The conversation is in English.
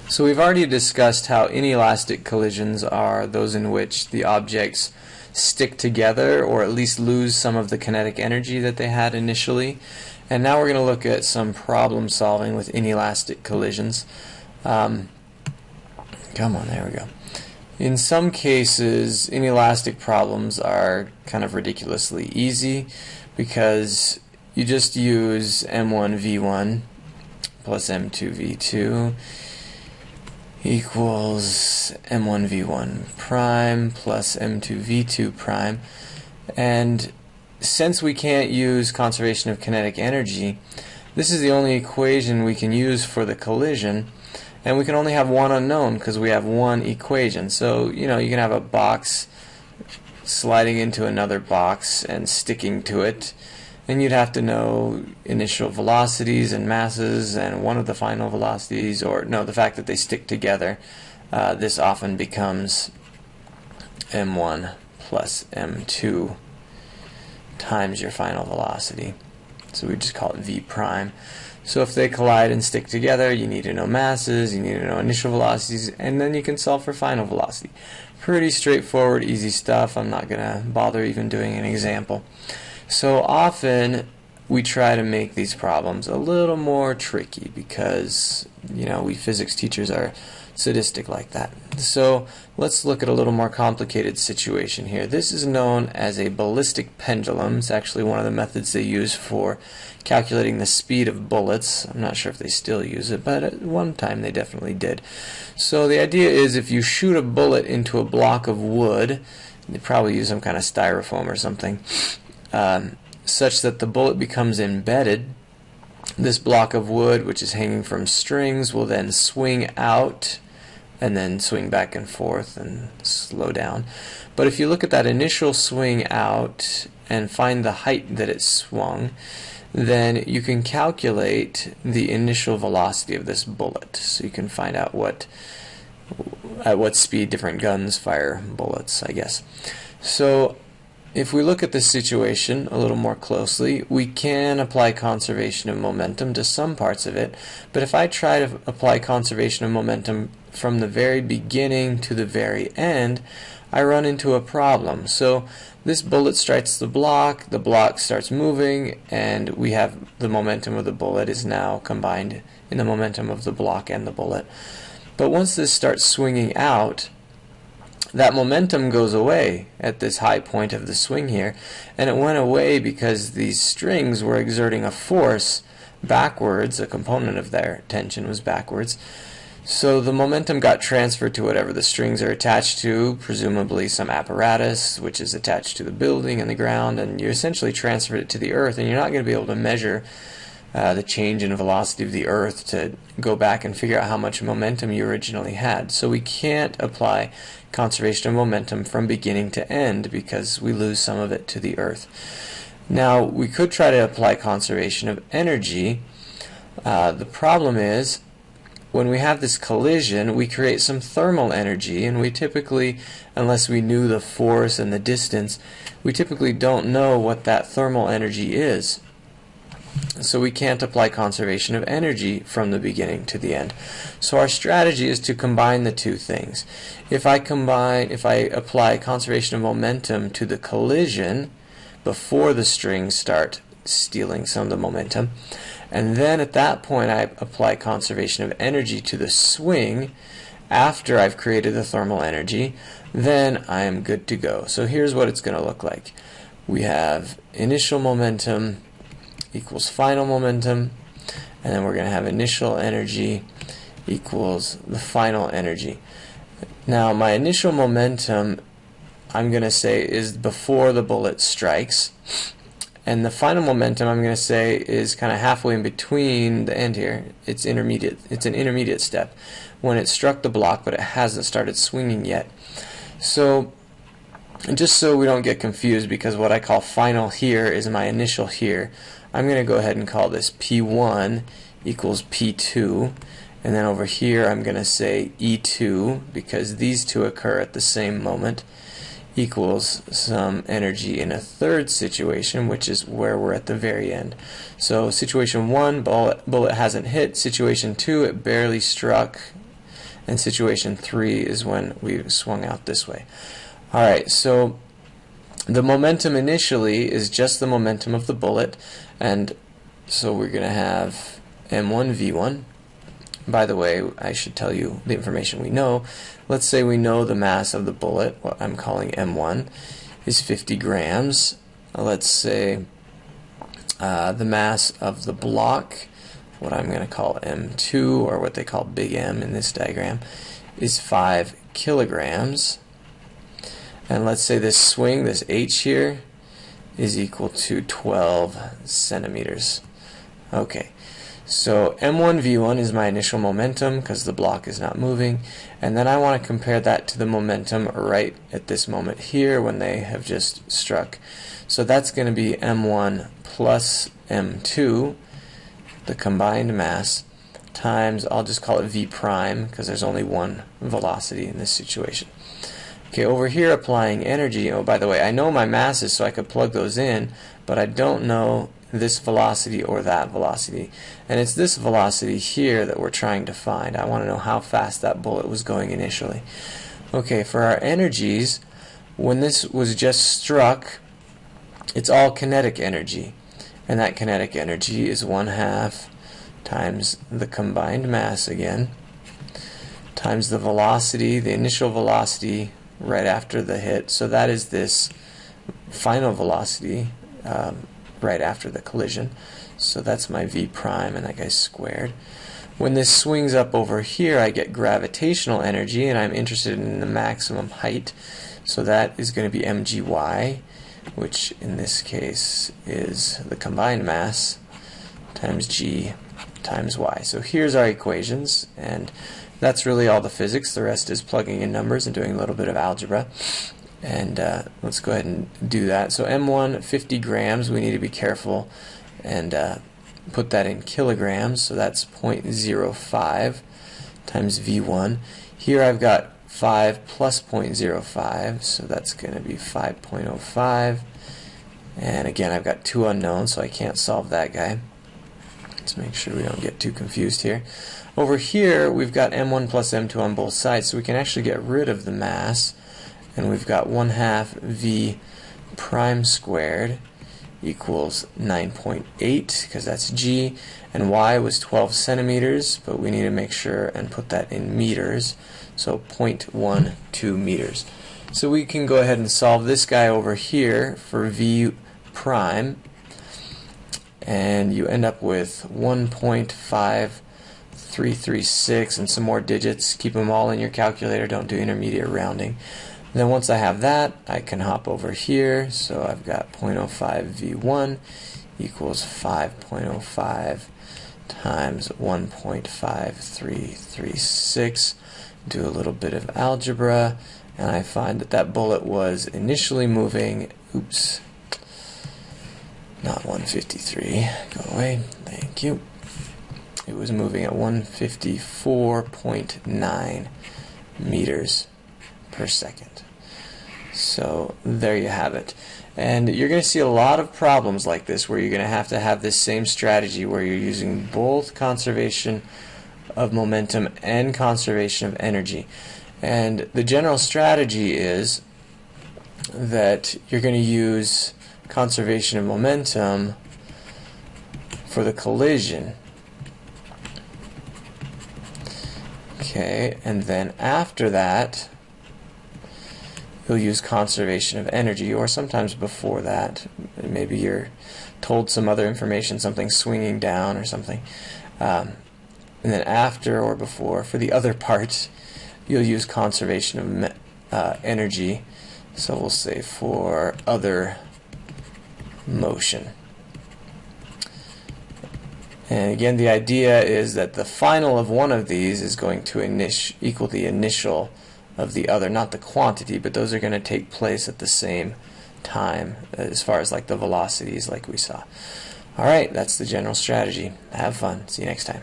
So we've already discussed how inelastic collisions are those in which the objects stick together or at least lose some of the kinetic energy that they had initially. And now we're going to look at some problem solving with inelastic collisions. Come on, there we go. In some cases, inelastic problems are kind of ridiculously easy because you just use m1v1 plus m2v2 equals m1v1 prime plus m2v2 prime, and since we can't use conservation of kinetic energy, this is the only equation we can use for the collision, and we can only have one unknown because we have one equation. So you can have a box sliding into another box and sticking to it, and you'd have to know initial velocities and masses and one of the final velocities, or no, the fact that they stick together. This often becomes m1 plus m2 times your final velocity. So we just call it v prime. So if they collide and stick together, you need to know masses, you need to know initial velocities, and then you can solve for final velocity. Pretty straightforward, easy stuff. I'm not going to bother even doing an example. So often we try to make these problems a little more tricky because we physics teachers are sadistic like that. So let's look at a little more complicated situation here. This is known as a ballistic pendulum. It's actually one of the methods they use for calculating the speed of bullets. I'm not sure if they still use it, but at one time they definitely did. So the idea is if you shoot a bullet into a block of wood, they probably use some kind of styrofoam or something, such that the bullet becomes embedded. This block of wood, which is hanging from strings, will then swing out and then swing back and forth and slow down. But if you look at that initial swing out and find the height that it swung, then you can calculate the initial velocity of this bullet. So you can find out at what speed different guns fire bullets, I guess. So if we look at this situation a little more closely, we can apply conservation of momentum to some parts of it, but if I try to apply conservation of momentum from the very beginning to the very end, I run into a problem. So this bullet strikes the block starts moving, and we have the momentum of the bullet is now combined in the momentum of the block and the bullet. But once this starts swinging out, that momentum goes away at this high point of the swing here, and it went away because these strings were exerting a force backwards. A component of their tension was backwards. So the momentum got transferred to whatever the strings are attached to, presumably some apparatus which is attached to the building and the ground, and you essentially transferred it to the earth, and you're not going to be able to measure the change in velocity of the earth to go back and figure out how much momentum you originally had. So we can't apply conservation of momentum from beginning to end because we lose some of it to the earth. Now we could try to apply conservation of energy. The problem is when we have this collision, we create some thermal energy, and we typically, unless we knew the force and the distance, we typically don't know what that thermal energy is. So we can't apply conservation of energy from the beginning to the end. So our strategy is to combine the two things. If I apply conservation of momentum to the collision before the strings start stealing some of the momentum, and then at that point I apply conservation of energy to the swing after I've created the thermal energy, then I am good to go. So here's what it's going to look like. We have initial momentum equals final momentum, and then we're going to have initial energy equals the final energy. Now my initial momentum, I'm going to say, is before the bullet strikes, and the final momentum, I'm going to say, is kind of halfway in between the end here. It's intermediate. It's an intermediate step when it struck the block, but it hasn't started swinging yet. So just so we don't get confused, because what I call final here is my initial here, I'm going to go ahead and call this P1 equals P2, and then over here I'm going to say E2, because these two occur at the same moment, equals some energy in a third situation, which is where we're at the very end. So situation 1, bullet hasn't hit. Situation 2, it barely struck. and situation 3 is when we swung out this way. Alright, so the momentum initially is just the momentum of the bullet, and so we're going to have m1 v1. By the way, I should tell you the information we know. Let's say we know the mass of the bullet, what I'm calling m1, is 50 grams. Let's say the mass of the block, what I'm going to call m2, or what they call big M in this diagram, is 5 kilograms. And let's say this swing, this h here, is equal to 12 centimeters. Okay, so m1 v1 is my initial momentum because the block is not moving, and then I want to compare that to the momentum right at this moment here when they have just struck. So that's going to be m1 plus m2, the combined mass, times, I'll just call it v prime because there's only one velocity in this situation. Okay, over here applying energy, oh by the way, I know my masses so I could plug those in, but I don't know this velocity or that velocity. And it's this velocity here that we're trying to find. I want to know how fast that bullet was going initially. Okay, for our energies, when this was just struck, it's all kinetic energy. And that kinetic energy is 1/2 times the combined mass again, times the velocity, the initial velocity right after the hit. So that is this final velocity right after the collision. So that's my v prime, and that guy's squared. When this swings up over here, I get gravitational energy, and I'm interested in the maximum height. So that is going to be mgy, which in this case is the combined mass times g times y. So here's our equations, and that's really all the physics. The rest is plugging in numbers and doing a little bit of algebra. And let's go ahead and do that. So m1, 50 grams, we need to be careful and put that in kilograms. So that's 0.05 times v1. Here I've got 5 plus 0.05, so that's going to be 5.05. And again, I've got two unknowns, so I can't solve that guy. Let's make sure we don't get too confused here. Over here, we've got m1 plus m2 on both sides, so we can actually get rid of the mass. And we've got 1/2 v prime squared equals 9.8, because that's g, and y was 12 centimeters, but we need to make sure and put that in meters, so 0.12 meters. So we can go ahead and solve this guy over here for v prime, and you end up with 1.5336 and some more digits. Keep them all in your calculator, don't do intermediate rounding. Then once I have that, I can hop over here. So I've got 0.05 v1 equals 5.05 times 1.5336. Do a little bit of algebra, and I find that that bullet was initially moving, oops, not 153, go away, thank you. It was moving at 154.9 meters per second. So there you have it. And you're going to see a lot of problems like this where you're going to have this same strategy where you're using both conservation of momentum and conservation of energy. And the general strategy is that you're going to use conservation of momentum for the collision. Okay, and then after that, you'll use conservation of energy, or sometimes before that. Maybe you're told some other information, something swinging down or something. And then after or before, for the other part, you'll use conservation of energy. So we'll say for other motion. And again, the idea is that the final of one of these is going to equal the initial of the other, not the quantity, but those are going to take place at the same time as far as like the velocities like we saw. Alright, that's the general strategy. Have fun. See you next time.